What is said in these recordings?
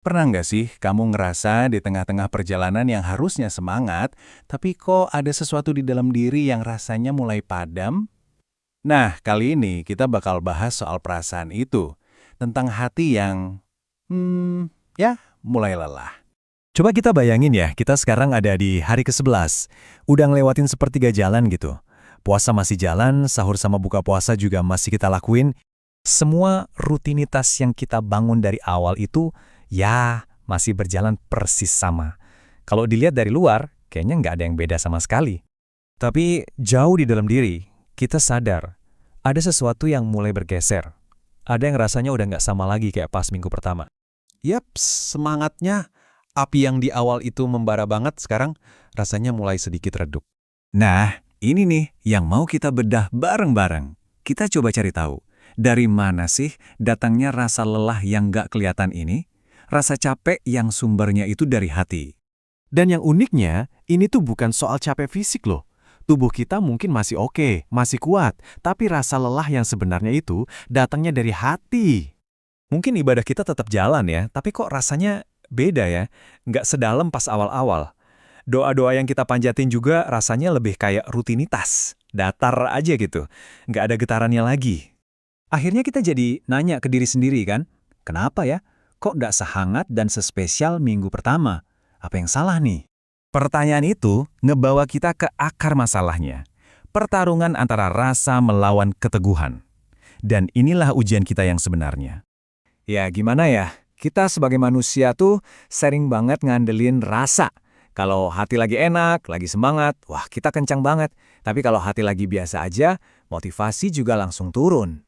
Pernah nggak sih kamu ngerasa di tengah-tengah perjalanan yang harusnya semangat, tapi kok ada sesuatu di dalam diri yang rasanya mulai padam? Nah, kali ini kita bakal bahas soal perasaan itu. Tentang hati yang, mulai lelah. Coba kita bayangin ya, kita sekarang ada di hari ke-11. Udah ngelewatin sepertiga jalan gitu. Puasa masih jalan, sahur sama buka puasa juga masih kita lakuin. Semua rutinitas yang kita bangun dari awal itu, ya masih berjalan persis sama. Kalau dilihat dari luar, kayaknya nggak ada yang beda sama sekali. Tapi jauh di dalam diri, kita sadar, ada sesuatu yang mulai bergeser. Ada yang rasanya udah nggak sama lagi kayak pas minggu pertama. Yap, semangatnya. Api yang di awal itu membara banget sekarang rasanya mulai sedikit redup. Nah, ini nih yang mau kita bedah bareng-bareng. Kita coba cari tahu, dari mana sih datangnya rasa lelah yang nggak kelihatan ini? Rasa capek yang sumbernya itu dari hati. Dan yang uniknya, ini tuh bukan soal capek fisik loh. Tubuh kita mungkin masih oke, masih kuat, tapi rasa lelah yang sebenarnya itu datangnya dari hati. Mungkin ibadah kita tetap jalan ya, tapi kok rasanya beda ya, nggak sedalam pas awal-awal. Doa-doa yang kita panjatin juga rasanya lebih kayak rutinitas, datar aja gitu, nggak ada getarannya lagi. Akhirnya kita jadi nanya ke diri sendiri kan, kenapa ya? Kok nggak sehangat dan sespesial minggu pertama? Apa yang salah nih? Pertanyaan itu ngebawa kita ke akar masalahnya. Pertarungan antara rasa melawan keteguhan. Dan inilah ujian kita yang sebenarnya. Ya gimana ya, kita sebagai manusia tuh sering banget ngandelin rasa. Kalau hati lagi enak, lagi semangat, wah kita kencang banget. Tapi kalau hati lagi biasa aja, motivasi juga langsung turun.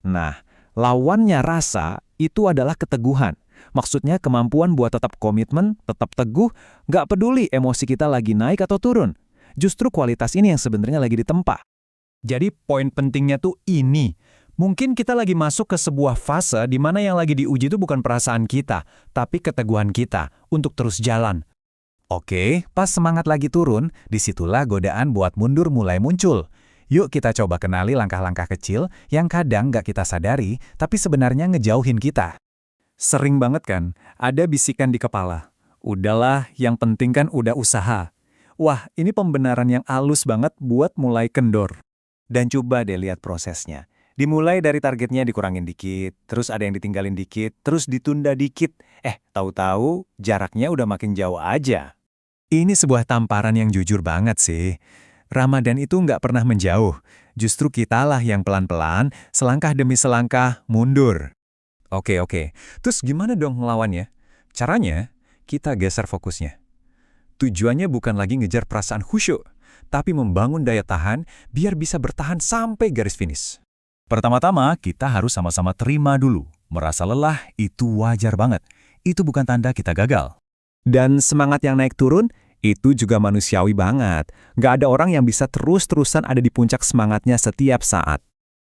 Nah, lawannya rasa itu adalah keteguhan. Maksudnya kemampuan buat tetap komitmen, tetap teguh, nggak peduli emosi kita lagi naik atau turun. Justru kualitas ini yang sebenarnya lagi ditempa. Jadi poin pentingnya tuh ini. Mungkin kita lagi masuk ke sebuah fase di mana yang lagi diuji itu bukan perasaan kita, tapi keteguhan kita untuk terus jalan. Oke, pas semangat lagi turun, disitulah godaan buat mundur mulai muncul. Yuk kita coba kenali langkah-langkah kecil yang kadang nggak kita sadari, tapi sebenarnya ngejauhin kita. Sering banget kan, ada bisikan di kepala. Udahlah, yang penting kan udah usaha. Wah, ini pembenaran yang halus banget buat mulai kendor. Dan coba deh lihat prosesnya. Dimulai dari targetnya dikurangin dikit, terus ada yang ditinggalin dikit, terus ditunda dikit. Tahu-tahu jaraknya udah makin jauh aja. Ini sebuah tamparan yang jujur banget sih. Ramadan itu nggak pernah menjauh. Justru kitalah yang pelan-pelan, selangkah demi selangkah, mundur. Oke. Terus gimana dong ngelawannya? Caranya, kita geser fokusnya. Tujuannya bukan lagi ngejar perasaan khusyuk, tapi membangun daya tahan biar bisa bertahan sampai garis finish. Pertama-tama, kita harus sama-sama terima dulu. Merasa lelah itu wajar banget. Itu bukan tanda kita gagal. Dan semangat yang naik turun, itu juga manusiawi banget. Nggak ada orang yang bisa terus-terusan ada di puncak semangatnya setiap saat.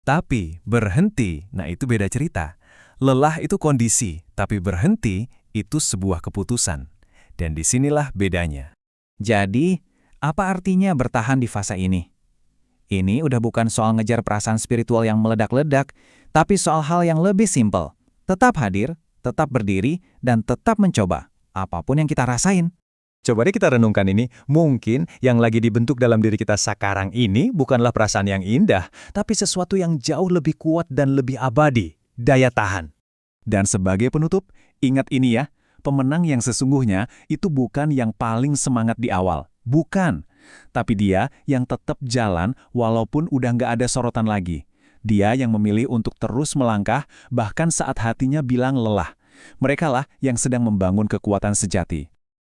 Tapi berhenti, nah itu beda cerita. Lelah itu kondisi, tapi berhenti itu sebuah keputusan. Dan disinilah bedanya. Jadi, apa artinya bertahan di fase ini? Ini udah bukan soal ngejar perasaan spiritual yang meledak-ledak, tapi soal hal yang lebih simpel. Tetap hadir, tetap berdiri, dan tetap mencoba, apapun yang kita rasain. Coba deh kita renungkan ini, mungkin yang lagi dibentuk dalam diri kita sekarang ini bukanlah perasaan yang indah, tapi sesuatu yang jauh lebih kuat dan lebih abadi, daya tahan. Dan sebagai penutup, ingat ini ya, pemenang yang sesungguhnya itu bukan yang paling semangat di awal. Bukan. Tapi dia yang tetap jalan walaupun udah nggak ada sorotan lagi. Dia yang memilih untuk terus melangkah bahkan saat hatinya bilang lelah. Merekalah yang sedang membangun kekuatan sejati.